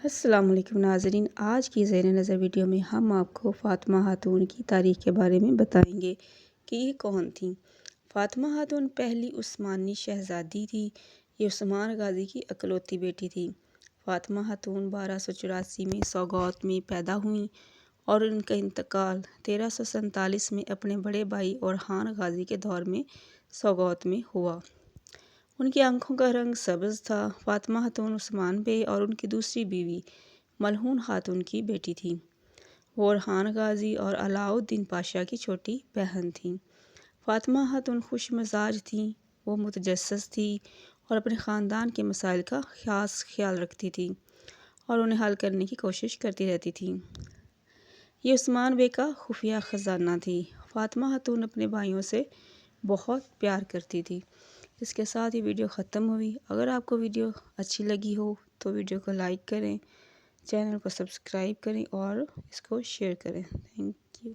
السلام علیکم ناظرین، آج کی زیر نظر ویڈیو میں ہم آپ کو فاطمہ خاتون کی تاریخ کے بارے میں بتائیں گے کہ یہ کون تھیں۔ فاطمہ خاتون پہلی عثمانی شہزادی تھی۔ یہ عثمان غازی کی اکلوتی بیٹی تھی۔ فاطمہ خاتون 1284 میں سوگوت میں پیدا ہوئیں اور ان کا انتقال 1347 میں اپنے بڑے بھائی اورحان غازی کے دور میں سوگوت میں ہوا۔ ان کی آنکھوں کا رنگ سبز تھا۔ فاطمہ خاتون عثمان بے اور ان کی دوسری بیوی ملعون خاتون کی بیٹی تھیں۔ وہ اورحان غازی اور علاء الدین پاشا کی چھوٹی بہن تھیں۔ فاطمہ خاتون خوش مزاج تھیں۔ وہ متجسس تھیں اور اپنے خاندان کے مسائل کا خاص خیال رکھتی تھیں اور انہیں حل کرنے کی کوشش کرتی رہتی تھیں۔ یہ عثمان بے کا خفیہ خزانہ تھی۔ فاطمہ خاتون اپنے بھائیوں سے بہت پیار کرتی تھی۔ اس کے ساتھ یہ ویڈیو ختم ہوئی۔ اگر آپ کو ویڈیو اچھی لگی ہو تو ویڈیو کو لائک کریں، چینل کو سبسکرائب کریں اور اس کو شیئر کریں۔ Thank you.